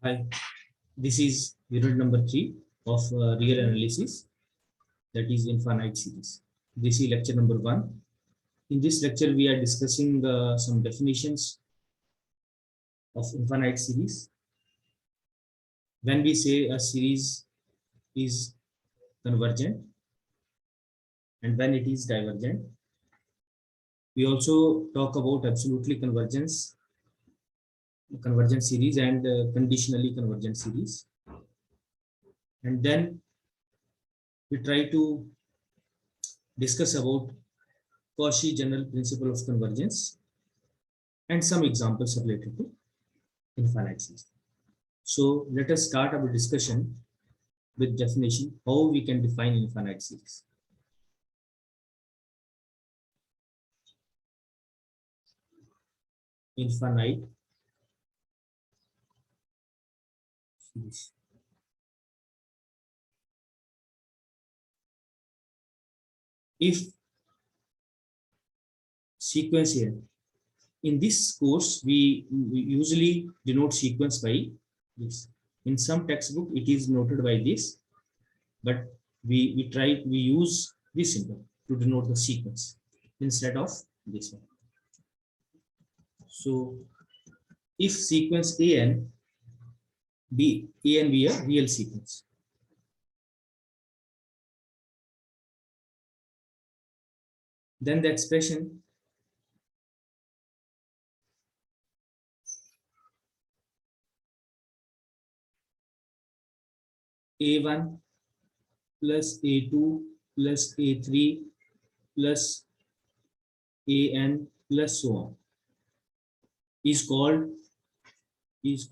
Hi, this is unit number 3 of real analysis, that is infinite series. This is lecture number 1. In this lecture, we are discussing some definitions of infinite series. When we say a series is convergent and when it is divergent, we also talk about absolutely convergent series and conditionally convergent series. And then we try to discuss about Cauchy general principle of convergence and some examples related to infinite series. So let us start our discussion with definition, how we can define infinite series. Infinite series. If sequence here, in this course, we usually denote sequence by this. In some textbook, it is noted by this, but we use this symbol to denote the sequence instead of this one. So if sequence an be a real sequence, then the expression a1 plus a2 plus a3 plus an plus so on is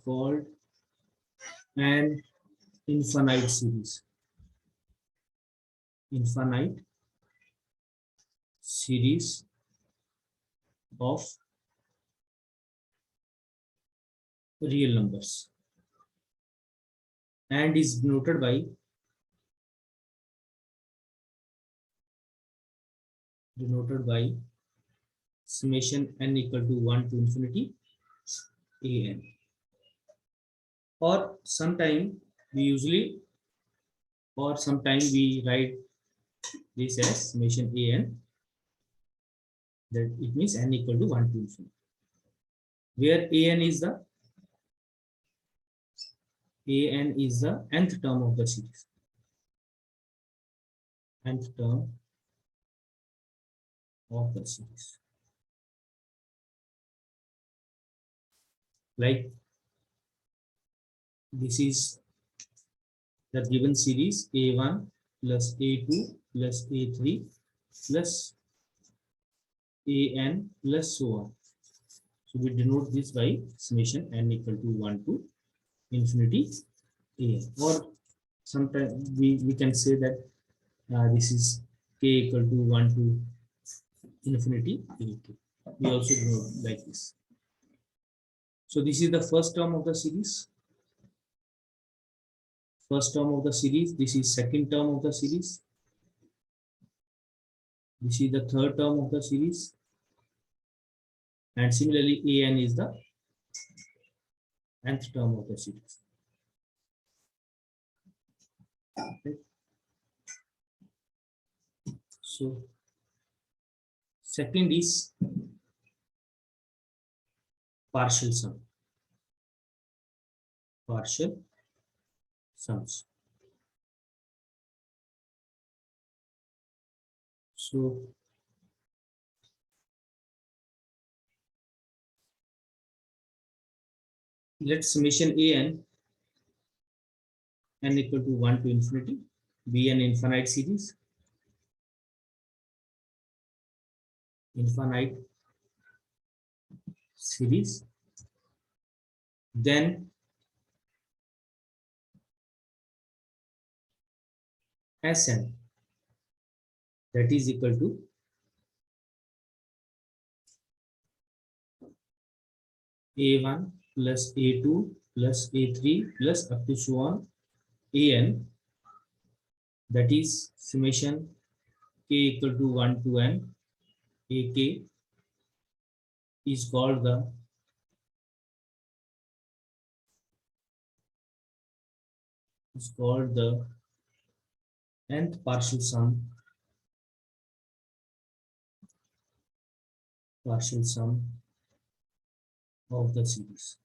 called an infinite series. Infinite series of real numbers and is denoted by summation n equal to 1 to infinity an, or sometime we write this as summation an, that it means n equal to 1 to infinity, where an is the nth term of the series. Nth term of the series. Like this is the given series a1 plus a2 plus a3 plus an plus so on. So we denote this by summation n equal to 1 to infinity an, or sometimes we can say that this is k equal to 1 to infinity a2. We also denote like this. So this is the first term of the series. First term of the series. This is second term of the series. This is the third term of the series. And similarly, an is the nth term of the series. Okay. So second is partial sum. Partial sums. So let summation n equal to 1 to infinity be an infinite series. Infinite series. Then Sn, that is equal to a1 plus a2 plus a3 plus up to so on an, that is summation k equal to 1 to n ak is called the is called the nth partial sum of the series.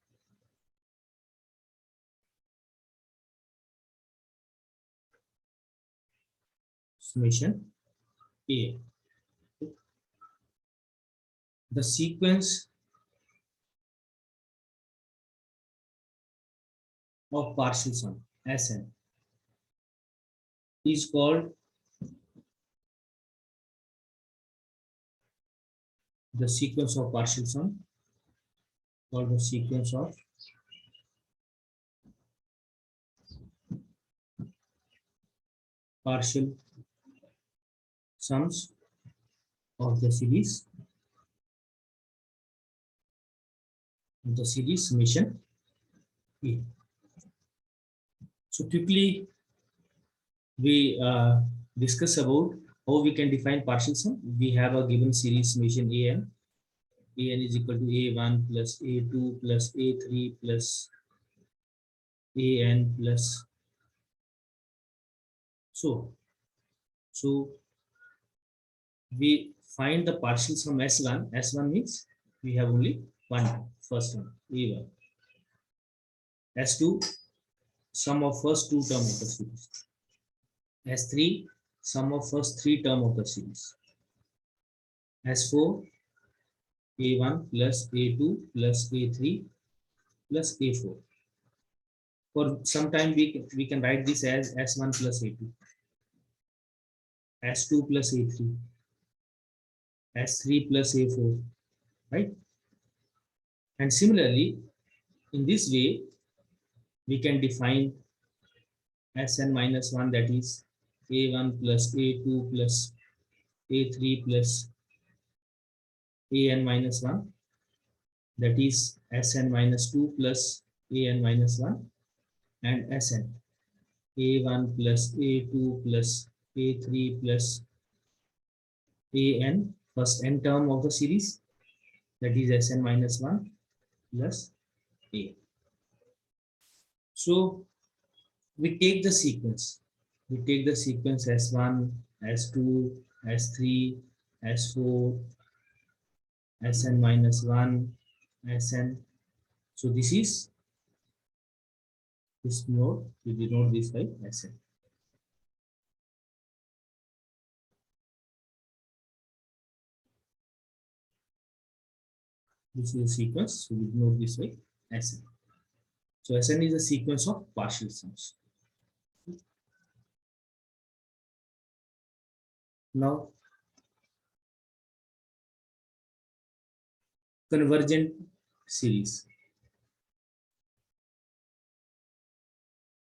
Summation A. The sequence of partial sum Sn is called the sequence of partial sum, called the sequence of partial sums of the series summation A. So quickly we discuss about how we can define partial sum. We have a given series summation an. An is equal to a1 plus a2 plus a3 plus an plus so we find the partial sum S1. S1 means we have only one, first one, A1. S2, sum of first two term of the series. S3, sum of first three term of the series. S4, A1 plus A2 plus A3 plus A4. For some time we can write this as S1 plus A2, S2 plus A3, S3 plus A4, right? And similarly, in this way, we can define Sn minus 1, that is A1 plus A2 plus A3 plus An minus 1, that is Sn minus 2 plus An minus 1, and Sn A1 plus A2 plus A3 plus An, first n term of the series, that is Sn minus 1 plus A. So we take the sequence. We take the sequence S1, S2, S3, S4, Sn minus 1, Sn. So this is this node. We denote this by Sn. This is a sequence. So we denote this by Sn. So Sn is a sequence of partial sums. Now, convergent series.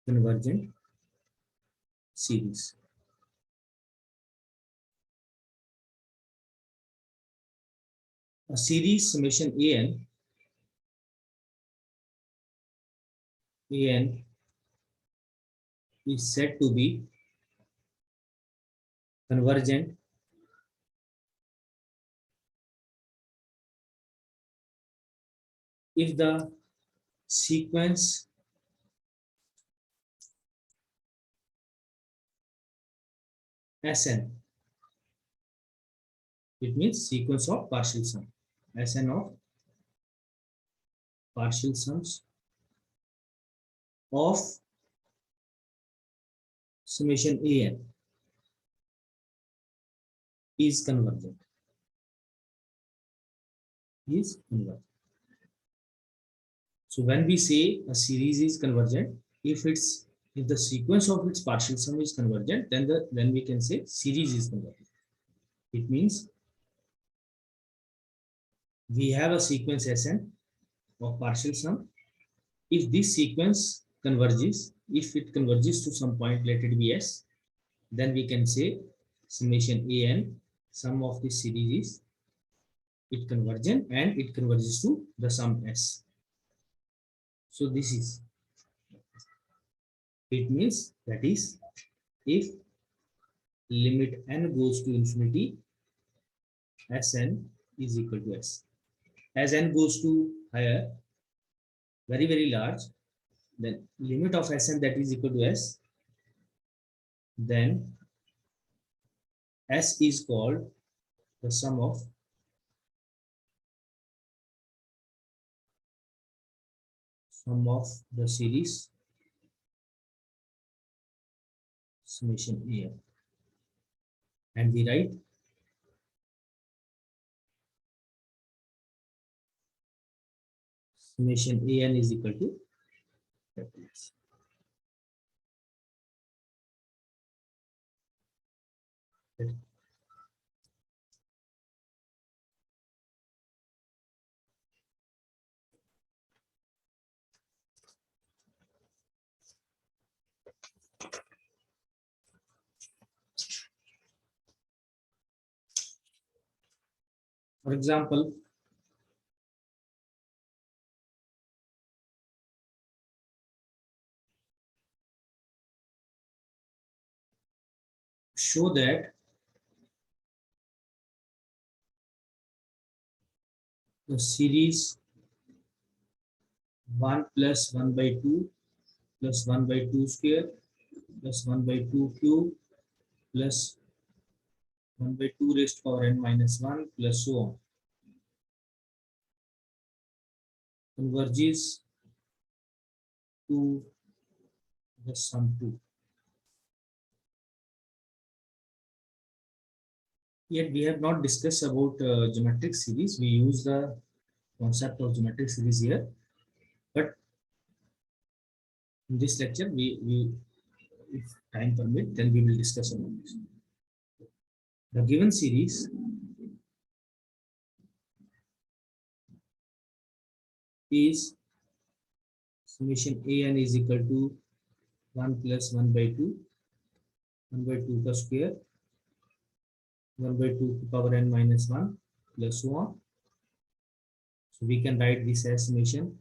Convergent series. A series summation an is said to be convergent if the sequence Sn, it means sequence of partial sum, Sn of partial sums of summation an is convergent. So when we say a series is convergent, if the sequence of its partial sum is convergent, then we can say series is convergent. It means we have a sequence Sn of partial sum. If this sequence converges, if it converges to some point, let it be S, then we can say summation an, sum of this series is it convergent and it converges to the sum S. So this is, it means that is if limit n goes to infinity, Sn is equal to S. As n goes to higher, very large, then limit of Sn that is equal to S, then S is called the sum of the series summation An, and we write summation An is equal to S. For example, show that the series 1 plus 1 by 2 plus 1 by 2 square plus 1 by 2 cube plus 1 by 2 raised to power n minus 1 plus so on converges to the sum 2. Yet we have not discussed about geometric series. We use the concept of geometric series here, but in this lecture, we if time permit, then we will discuss about this. The given series is summation An is equal to 1 plus 1 by 2, 1 by 2 का square, 1 by 2 to power n minus 1 plus so on. So we can write this as summation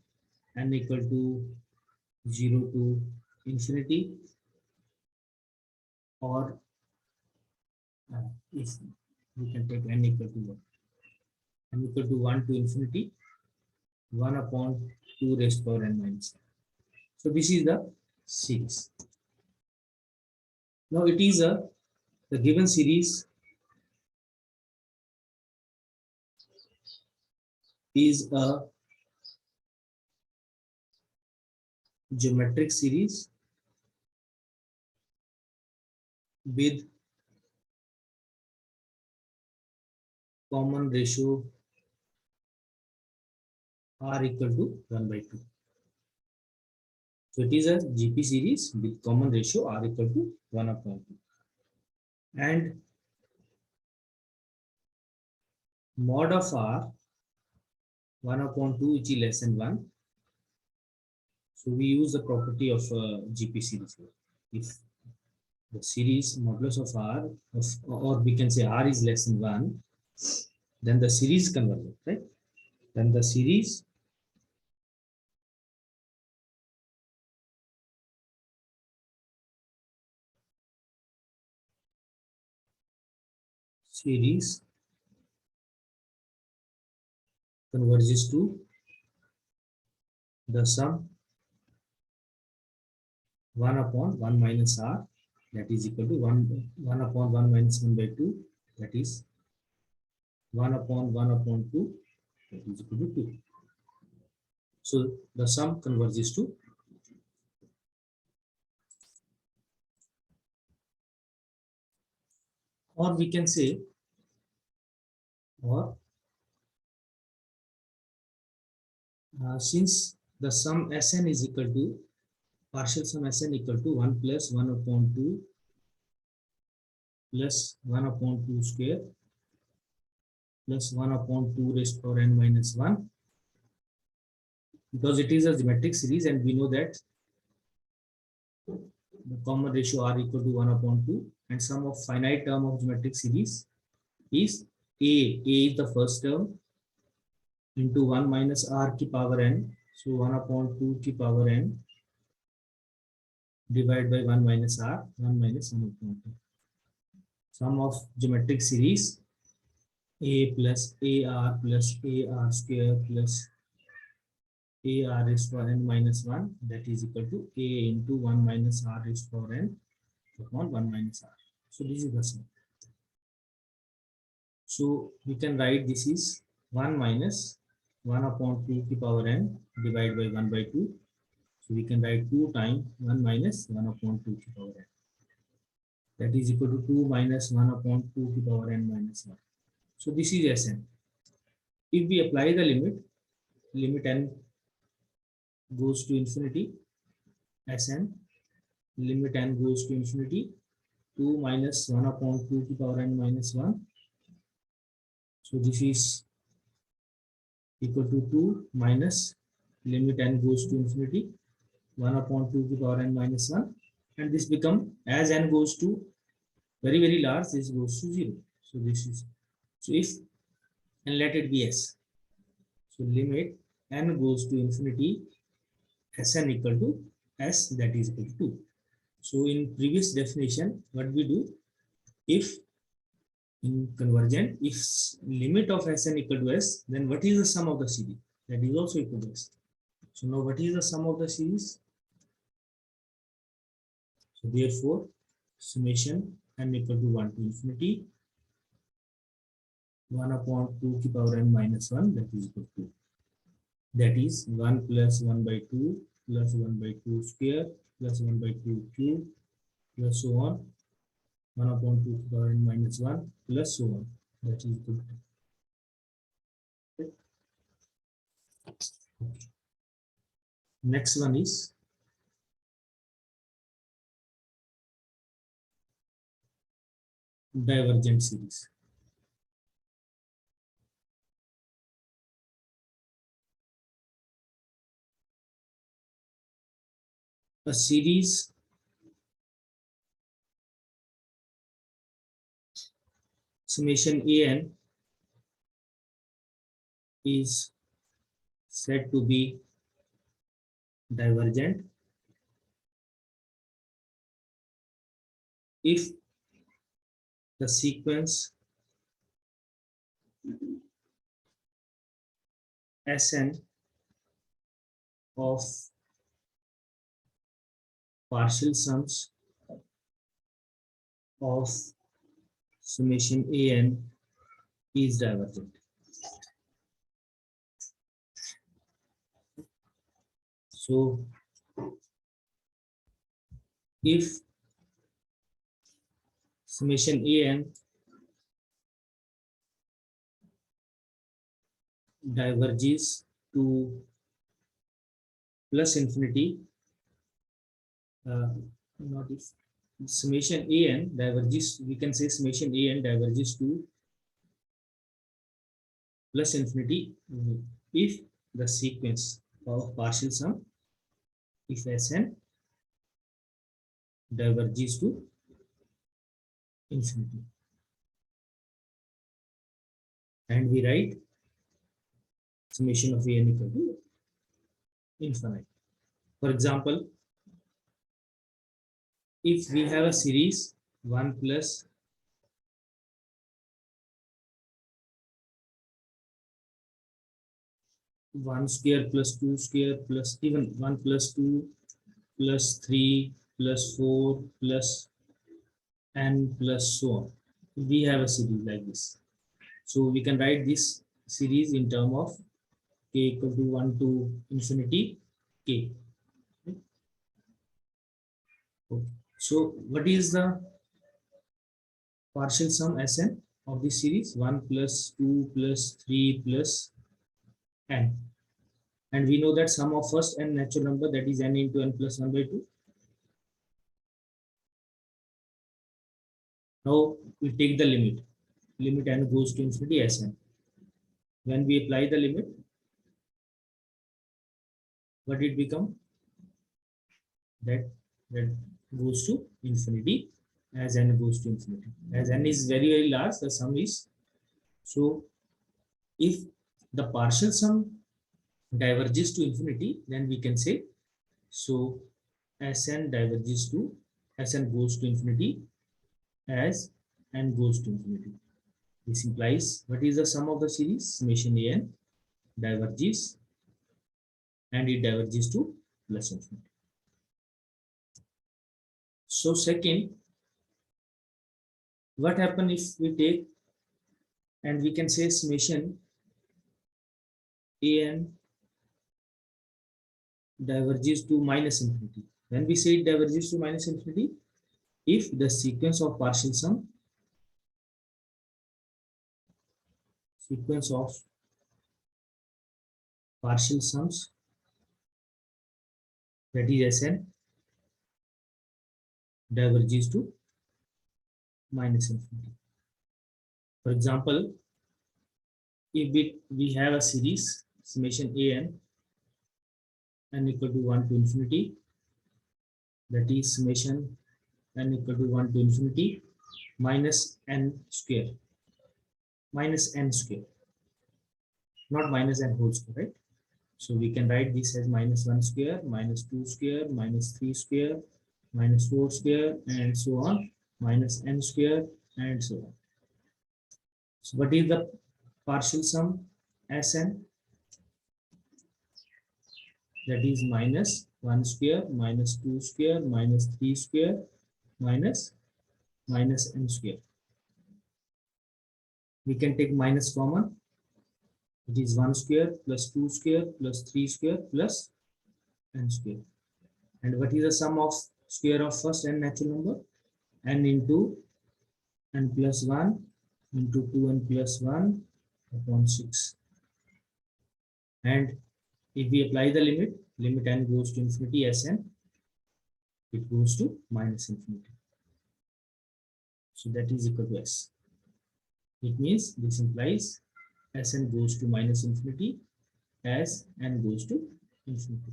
n equal to 0 to infinity, or if we can take n equal to 1. N equal to 1 to infinity, 1 upon 2 raised to power n minus 1. So this is the series. Now it is the given series is a geometric series with common ratio r equal to 1 by 2. So it is a GP series with common ratio r equal to 1 upon 2. And mod of r 1 upon 2 which is less than 1. So we use the property of GP series here. If the series modulus of r, or we can say r is less than 1, then the series converges, right? Then the series converges to the sum 1 upon 1 minus r, that is equal to 1 upon 1 minus 1 by 2, that is 1 upon 1 upon 2, that is equal to 2. So the sum converges to, or we can say, or since the sum Sn is equal to, partial sum Sn equal to 1 plus 1 upon 2 plus 1 upon 2 square plus 1 upon 2 raised to power n minus 1, because it is a geometric series and we know that the common ratio r equal to 1 upon 2, and sum of finite term of geometric series is a. A is the first term into 1 minus r की power n, so 1 upon 2 की power n divided by 1 minus r, 1 minus 1 upon 2. Sum of geometric series a plus ar plus ar square plus a r raised to n minus 1, that is equal to a into 1 minus r raised to n upon 1 minus r. So this is the sum. So we can write this is 1 minus 1 upon 2 to the power n divided by 1 by 2. So we can write 2 times 1 minus 1 upon 2 to the power n. That is equal to 2 minus 1 upon 2 to the power n minus 1. So this is Sn. If we apply the limit n goes to infinity, Sn, limit n goes to infinity, 2 minus 1 upon 2 to the power n minus 1. So this is equal to 2 minus limit n goes to infinity, 1 upon 2 to the power n minus 1. And this become, as n goes to very, very large, this goes to 0. So this is, so if, and let it be s. So limit n goes to infinity, Sn equal to s, that is equal to 2. So in previous definition, what we do, if in convergent, if limit of Sn equal to s, then what is the sum of the series? That is also equal to s. So now what is the sum of the series? So therefore, summation n equal to 1 to infinity, 1 upon 2 to the power n minus 1, that is equal to 2. That is 1 plus 1 by 2 plus 1 by 2 square plus 1 by 2 cube plus so on, 1 upon 2 to the power n minus 1 plus so on, that is equal to 2. Next one is divergent series. A series summation an is said to be divergent if the sequence Sn of partial sums of summation an is divergent. So if summation an diverges to plus infinity, not if summation an diverges, we can say summation an diverges to plus infinity if the sequence of partial sum, if Sn diverges to infinity, and we write summation of an equal to infinite. For example, if we have a series 1 plus 1 square plus 2 square plus even 1 plus 2 plus 3 plus 4 plus n plus so on. We have a series like this. So we can write this series in term of k equal to 1 to infinity k. Okay. So what is the partial sum Sn of this series? 1 plus 2 plus 3 plus n. And we know that sum of first n natural number, that is n into n plus 1 by 2. Now we take the limit. Limit n goes to infinity Sn. When we apply the limit, what it become? That goes to infinity as n goes to infinity. As n is very, very large, the sum is. So if the partial sum diverges to infinity, then we can say, so Sn diverges to, Sn goes to infinity as n goes to infinity. This implies what is the sum of the series? Summation an diverges and it diverges to plus infinity. So second, what happens if we take and we can say summation an diverges to minus infinity. When we say it diverges to minus infinity, if the sequence of partial sums, that is Sn, diverges to minus infinity. For example, if we have a series summation n equal to 1 to infinity, that is summation n equal to 1 to infinity minus n square, not minus n whole square, right? So we can write this as minus 1 square, minus 2 square, minus 3 square, minus 4 square, and so on, minus n square, and so on. So what is the partial sum Sn? That is minus 1 square, minus 2 square, minus 3 square, minus n square. We can take minus common. It is 1 square plus 2 square plus 3 square plus n square. And what is the sum of square of first n natural number? N into n plus 1 into 2n plus 1 upon 6. And if we apply the limit n goes to infinity Sn, it goes to minus infinity. So that is equal to S. It means this implies Sn goes to minus infinity as n goes to infinity.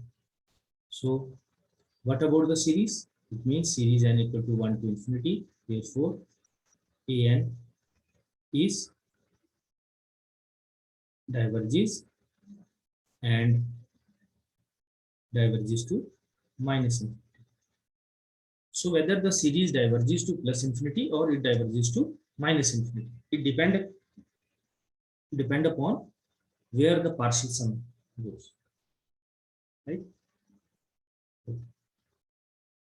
So what about the series? It means series n equal to 1 to infinity. Therefore, an is diverges and diverges to minus infinity. So whether the series diverges to plus infinity or it diverges to minus infinity, it depend upon where the partial sum goes, right?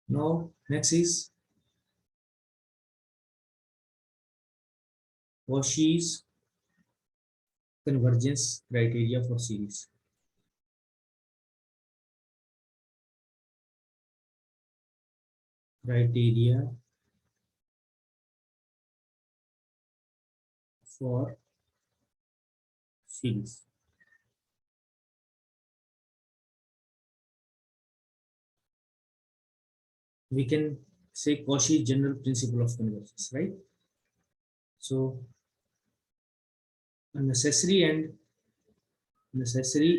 Now next is Cauchy's convergence criteria for series. Criteria for series. We can say Cauchy's general principle of convergence, right? So a necessary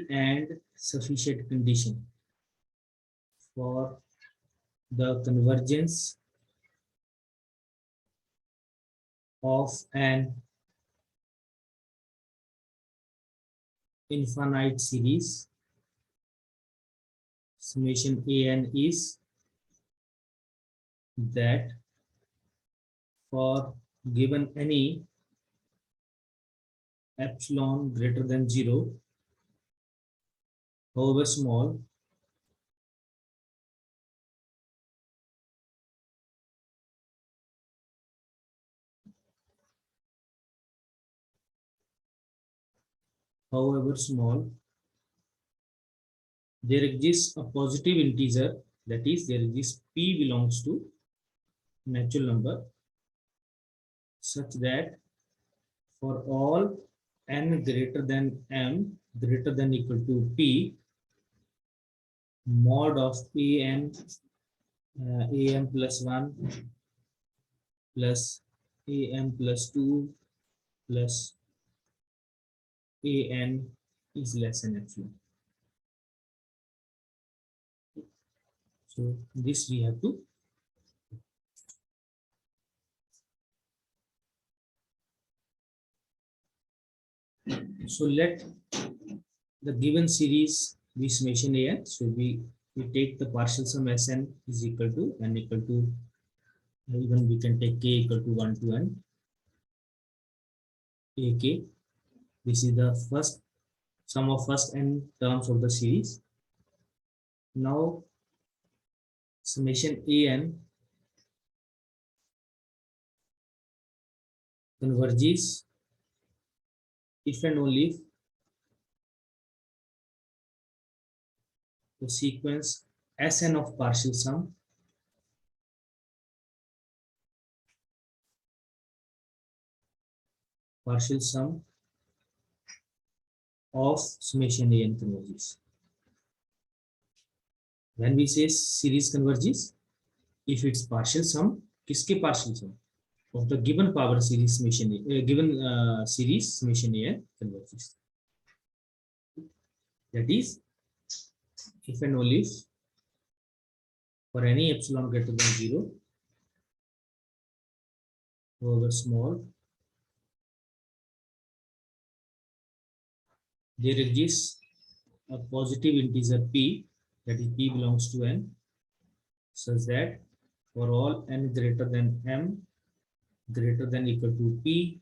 and sufficient condition for the convergence of an infinite series summation an is that for given any epsilon greater than 0, however small, there exists a positive integer, that is there exists p belongs to natural number such that for all n greater than m greater than equal to p, mod of am plus 1 plus am plus 2 plus an is less than epsilon. So this we have to so let the given series be summation an. So we take the partial sum Sn is equal to n equal to, even we can take k equal to 1 to n ak. This is the first sum of first n terms of the series. Now summation an converges if and only if the sequence Sn of partial sum of summation an converges. When we say series converges, if its partial sum, किसके partial sum of the given power series summation given series summation an converges. That is, if and only if for any epsilon greater than 0, however small, there exists a positive integer p, that is p belongs to n, such that for all n greater than m greater than equal to p,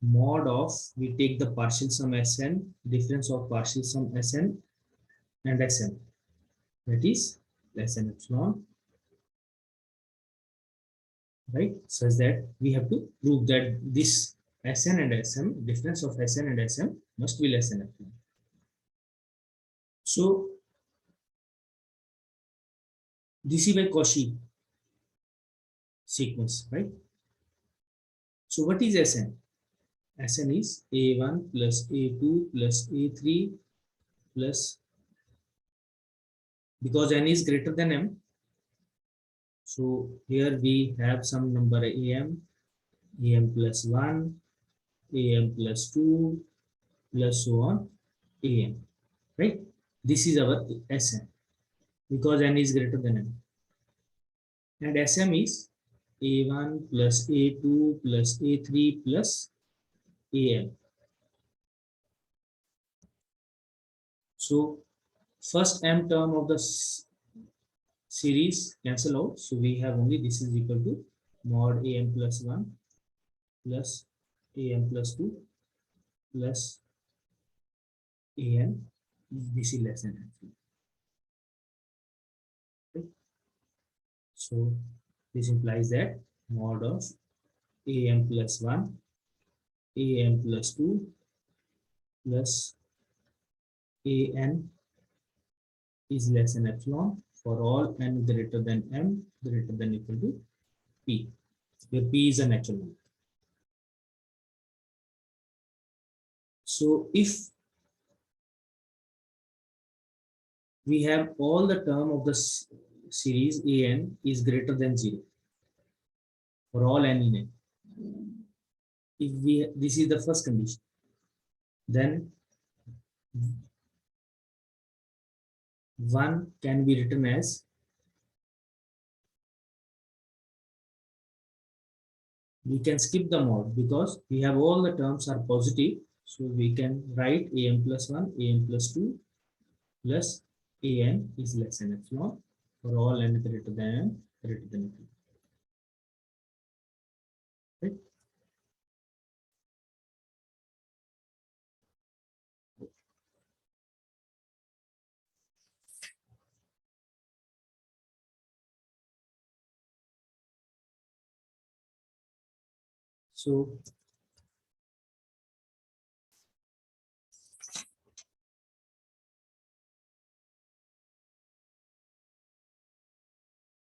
mod of, we take the partial sum Sn, difference of partial sum Sn and Sn, that is less than epsilon, right? Such that we have to prove that this Sn and Sm, difference of Sn and Sm must be less than epsilon. So this is by Cauchy sequence, right? So what is Sn? Sn is a1 plus a2 plus a3 plus, because n is greater than m, so here we have some number am plus 1, am plus 2 plus so on am, right? This is our Sn because n is greater than m, and Sm is a1 plus a2 plus a3 plus am. So first m term of the series cancel out, so we have only this is equal to mod am plus 1 plus am plus 2 plus an, this is less than m. Okay. So this implies that mod of am plus 1 am plus 2 plus an is less than epsilon for all n greater than m greater than equal to p, where p is a natural number. So if we have all the term of the series an is greater than 0 for all n in n, if we, this is the first condition, then 1 can be written as we can skip the mod because we have all the terms are positive, so we can write am plus 1 am plus 2 plus an is less than epsilon for all n greater than equal. Right? So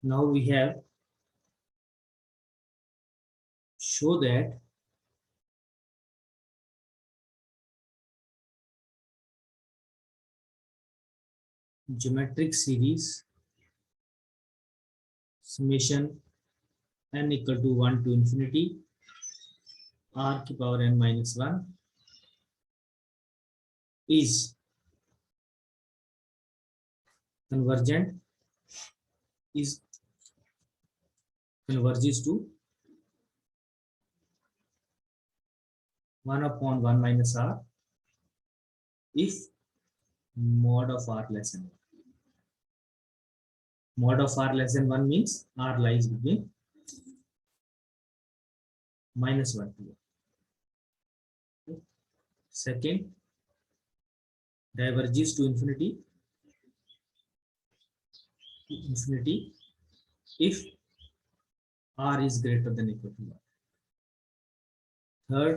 now we have show that geometric series summation n equal to 1 to infinity r की power n minus 1 is convergent, is converges to 1 upon 1 minus r if mod of r less than 1. Mod of r less than 1 means r lies between minus 1 to 1. Second, diverges to infinity infinity if r is greater than equal to 1. Third,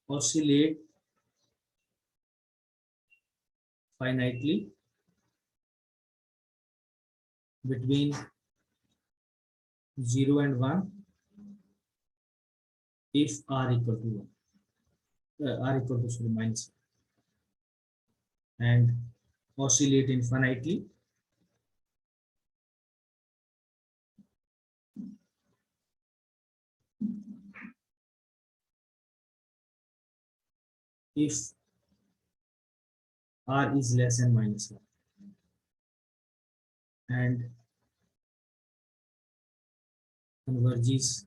oscillate finitely between 0 and 1 if r equal to 1, r equal to sorry, minus 1, and oscillate infinitely if r is less than minus 1, and converges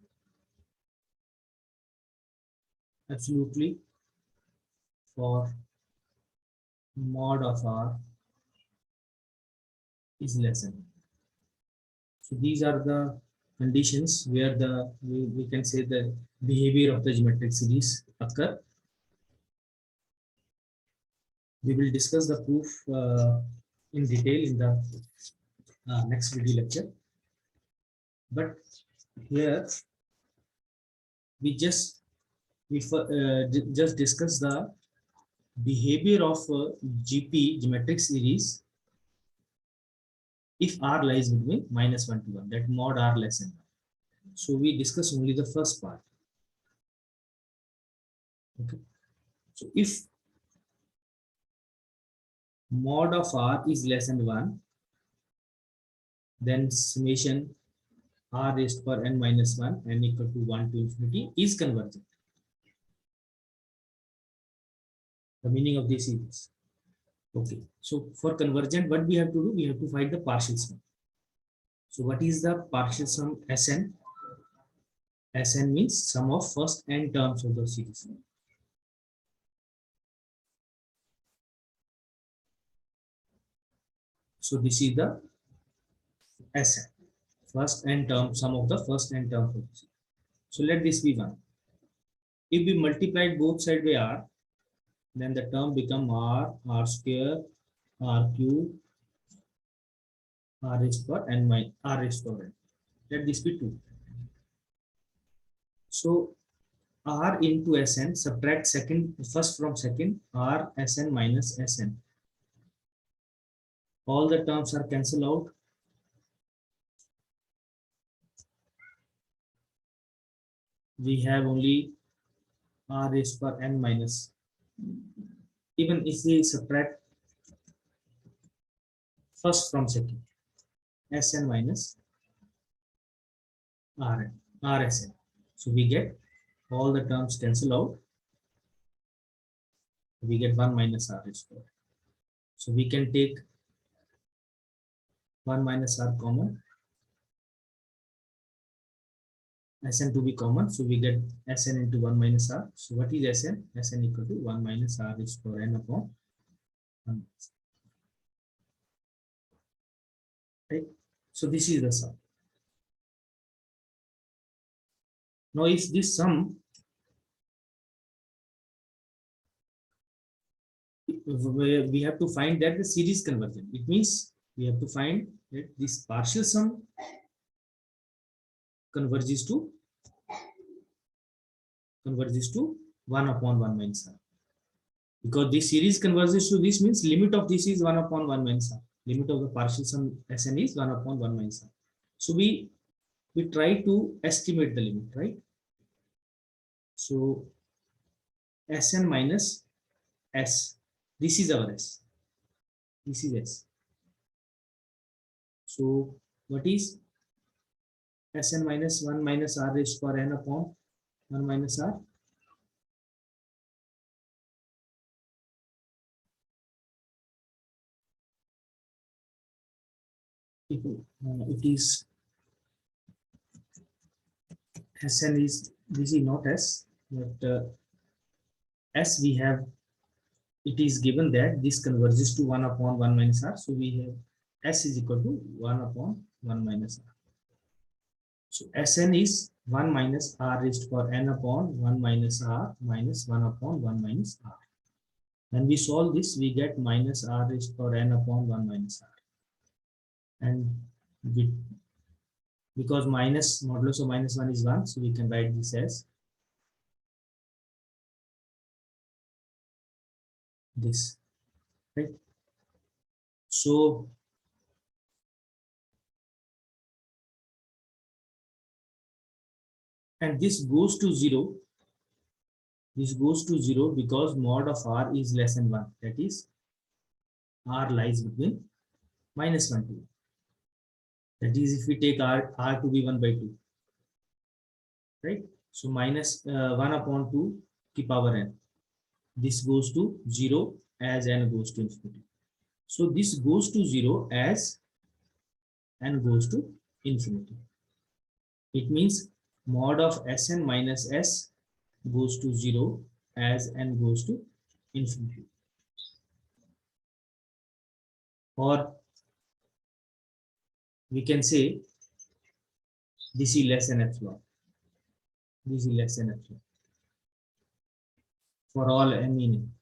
absolutely for mod of r is less than 1. So these are the conditions where we can say the behavior of the geometric series occur. We will discuss the proof in detail in the next video lecture. But here we just discuss the behavior of GP geometric series if r lies between minus 1 to 1, that mod r less than 1. So we discuss only the first part. Okay. So if mod of r is less than 1, then summation r raised to power n minus 1 n equal to 1 to infinity is convergent. The meaning of this is okay. So for convergent, what we have to do? We have to find the partial sum. So what is the partial sum Sn? Sn means sum of first n terms of the series. So this is the Sn, first n term, sum of the first n terms of the series. So let this be 1. If we multiply both sides by r, then the term become r square, r cube, r raised to power n minus r raised to power n. Let this be 2. So r into Sn, subtract first from second, r Sn minus Sn. All the terms are cancelled out. We have only r raised to power n minus. Even if we subtract first from second, Sn minus Rsn. So we get all the terms cancel out. We get 1 minus r raised to power. So we can take 1 minus r common, Sn to be common. So we get Sn into 1 minus r. So what is Sn? Sn equal to 1 minus r raised to power n upon 1. Right? So this is the sum. Now if this sum, we have to find that the series convergent. It means we have to find that this partial sum converges to 1 upon 1 minus r. Because this series converges to this, means limit of this is 1 upon 1 minus r. Limit of the partial sum Sn is 1 upon 1 minus r. So we try to estimate the limit, right? So Sn minus S, this is our S. This is S. So what is Sn minus 1 minus r raised to power n upon 1 minus r? It is Sn is, this is not S, but S we have, it is given that this converges to 1 upon 1 minus r. So we have S is equal to 1 upon 1 minus r. So Sn is 1 minus r raised to power n upon 1 minus r minus 1 upon 1 minus r. When we solve this, we get minus r raised to power n upon 1 minus r. And we, because minus modulus of minus 1 is 1, so we can write this as this, right? So and this goes to 0. This goes to 0 because mod of r is less than 1. That is, r lies between minus 1 to 1. That is, if we take r to be 1 by 2, right? So minus 1 upon 2 ki power n. This goes to 0 as n goes to infinity. So this goes to 0 as n goes to infinity. It means mod of Sn minus s goes to 0 as n goes to infinity. Or we can say this is less than epsilon. This is less than epsilon. For all n in n.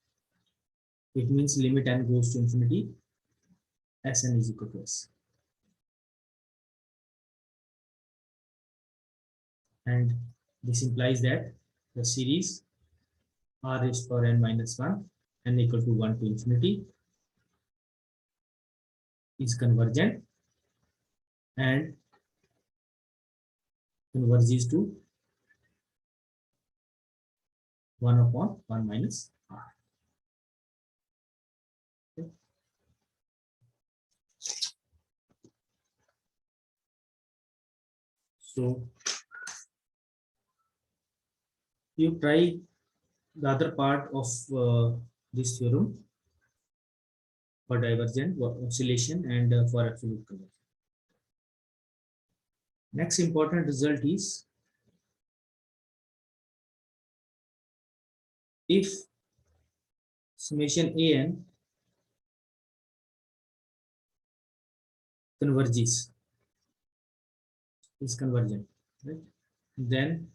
It means limit n goes to infinity, Sn is equal to s. And this implies that the series r raised to power n minus 1 n equal to 1 to infinity is convergent and converges to 1 upon 1 minus r. Okay. So you try the other part of this theorem for divergent oscillation and for absolute convergence. Next important result is if summation an converges, is convergent, right? Then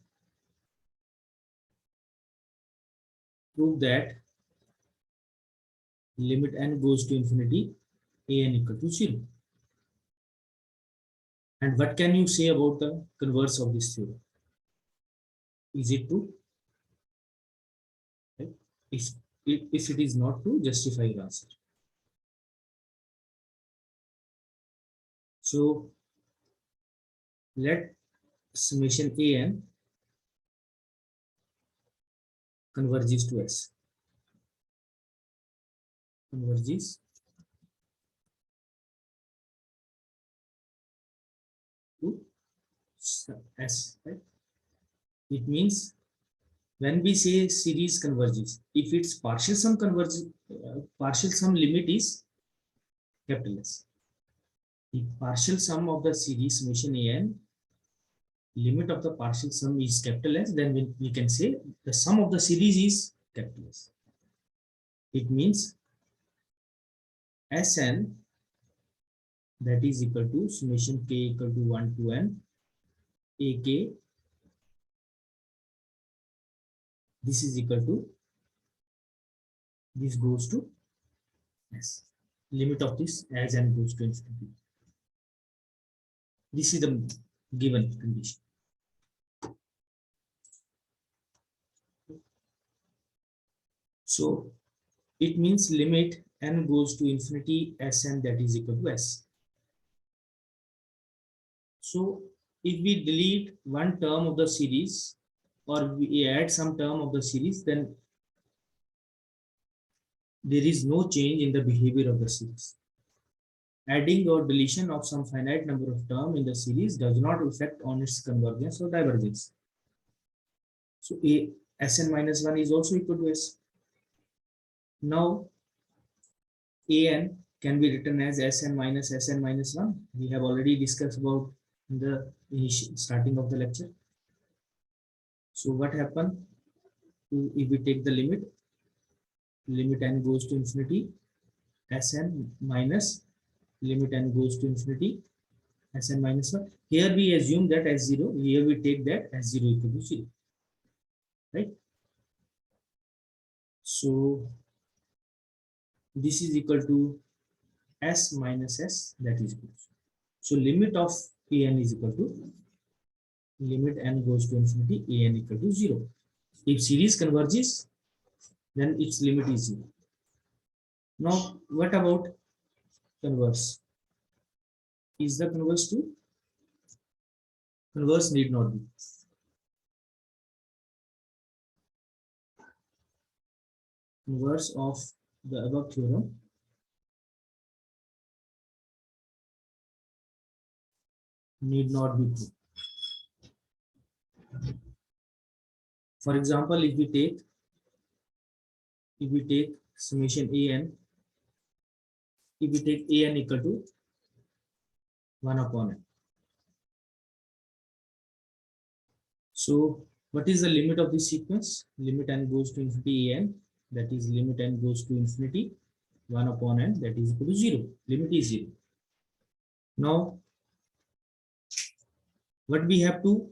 prove that limit n goes to infinity, an equal to 0. And what can you say about the converse of this theorem? Is it true? Right? If it is not true, justify your answer. So let summation an converges to s. Converges to s, right? It means when we say series converges, if its partial sum converges, partial sum limit is capital S. The partial sum of the series summation an, limit of the partial sum is capital S, then we can say the sum of the series is capital S. It means Sn, that is equal to summation k equal to 1 to n ak, this is equal to, this goes to s, limit of this as n goes to infinity. This is the given condition. So it means limit n goes to infinity Sn, that is equal to s. So if we delete one term of the series or we add some term of the series, then there is no change in the behavior of the series. Adding or deletion of some finite number of terms in the series does not affect on its convergence or divergence. So Sn minus 1 is also equal to s. Now an can be written as Sn minus 1. We have already discussed about in the starting of the lecture. So what happened if we take the limit n goes to infinity, Sn minus limit n goes to infinity, Sn minus 1. Here we assume that as 0, here we take that as 0 equal to 0, right? So this is equal to s minus s, that is good. So limit of an is equal to limit n goes to infinity an equal to 0. If series converges, then its limit is 0. Now what about converse? Is the converse true? Converse need not be. Converse of the above theorem need not be true. For example, if we take summation an, if we take an equal to 1 upon n. So what is the limit of this sequence? Limit n goes to infinity an, that is limit n goes to infinity 1 upon n, that is equal to 0. Limit is 0. Now what we have to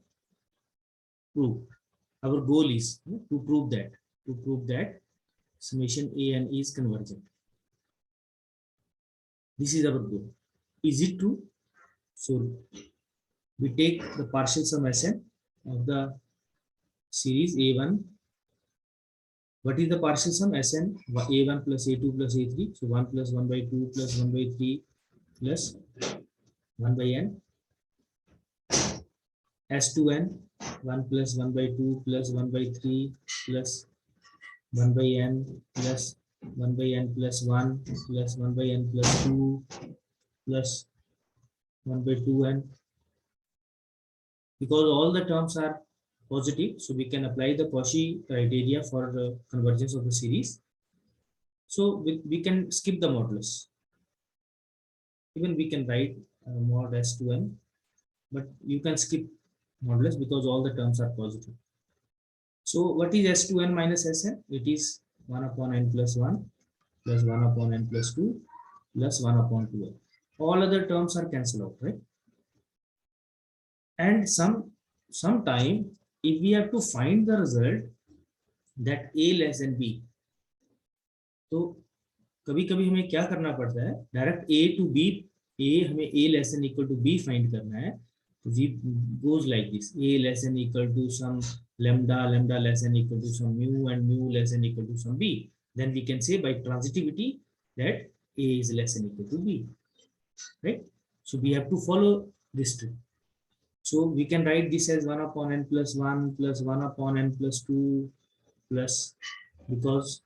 prove? Our goal is to prove that summation an is convergent. This is our goal. Is it true? So we take the partial sum Sn of the series a1. What is the partial sum? Sn a1 plus a2 plus a3. So 1 plus 1 by 2 plus 1 by 3 plus 1 by n. S2n 1 plus 1 by 2 plus 1 by 3 plus 1 by n plus 1 by n plus 1 plus 1 by n plus 2 plus 1 by 2n. Because all the terms are positive, so we can apply the Cauchy criteria for the convergence of the series. So we can skip the modulus. Even we can write mod S2n, but you can skip modulus because all the terms are positive. So what is S2n minus Sn? It is 1 upon n plus 1 plus 1 upon n plus 2 plus 1 upon 2n. All other terms are cancelled out, right? And sometime if we have to find the result that a less than b, तो कभी कभी हमें क्या करना पड़ता है, direct a to b, a हमें a less than equal to b find करना है, तो we goes like this: a less than equal to some lambda, lambda less than equal to some mu, and mu less than equal to some b. Then we can say by transitivity that a is less than equal to b, right? So we have to follow this trick. So we can write this as 1 upon n plus 1 plus 1 upon n plus 2 plus, because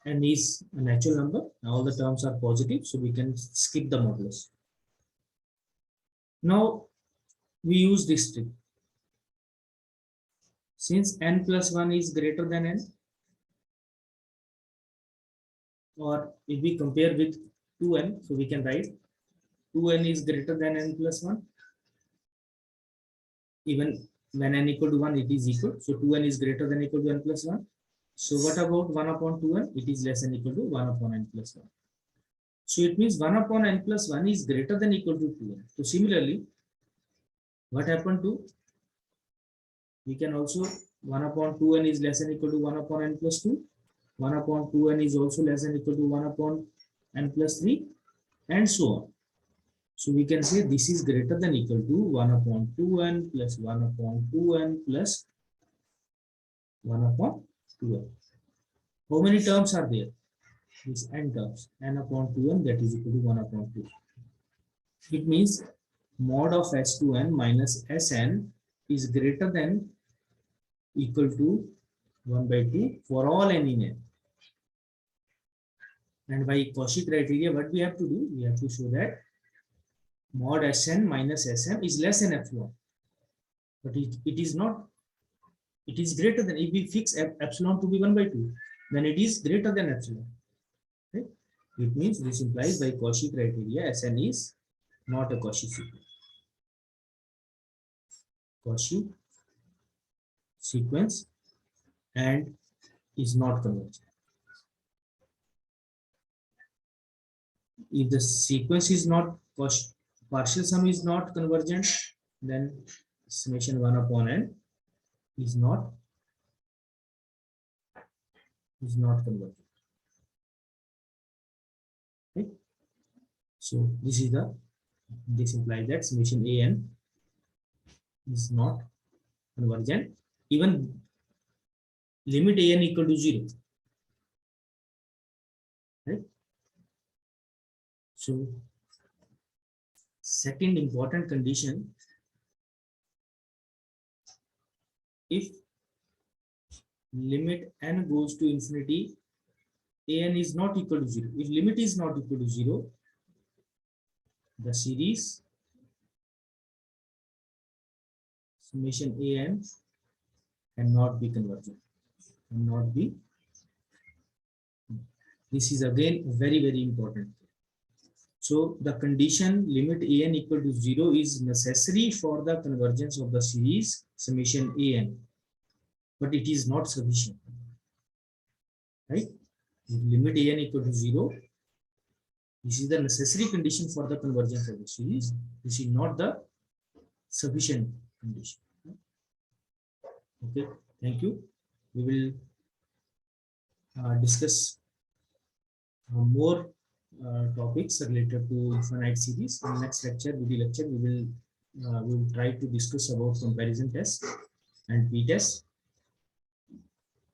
n is a natural number, all the terms are positive, so we can skip the modulus. Now we use this trick. Since n plus 1 is greater than n, or if we compare with 2n, so we can write 2n is greater than n plus 1. Even when n equal to 1, it is equal. So 2n is greater than equal to n plus 1. So what about 1 upon 2n? It is less than equal to 1 upon n plus 1. So it means 1 upon n plus 1 is greater than equal to 2n. So similarly, what happened to, we can also 1 upon 2n is less than equal to 1 upon n plus 2. 1 upon 2n is also less than equal to 1 upon n plus 3, and so on. So we can say this is greater than equal to 1 upon 2n plus 1 upon 2n plus 1 upon 2n. How many terms are there? These n terms. N upon 2n, that is equal to 1 upon 2. It means mod of S2n minus Sn is greater than equal to 1 by 2 for all n in n. And by Cauchy criteria, what we have to do? We have to show that mod Sn minus Sm is less than epsilon. But it is not, it is greater than, if we fix epsilon to be 1 by 2, then it is greater than epsilon. Okay? It means this implies by Cauchy criteria, Sn is not a Cauchy sequence. Cauchy sequence and is not convergent. If the sequence is not partial sum is not convergent, then summation 1 upon n is not convergent. So this implies that summation an is not convergent even limit an equal to 0, right? So second important condition, if limit n goes to infinity, an is not equal to 0. If limit is not equal to 0, the series summation an cannot be convergent. Cannot be. This is again very important. So the condition limit an equal to 0 is necessary for the convergence of the series summation an, but it is not sufficient, right? If limit an equal to 0, this is the necessary condition for the convergence of the series. This is not the sufficient condition. Okay, thank you. We will discuss more topics related to infinite series. In the next lecture, video lecture, we will try to discuss about comparison test and p-test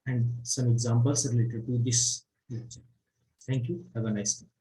and some examples related to this lecture. Thank you. Have a nice day.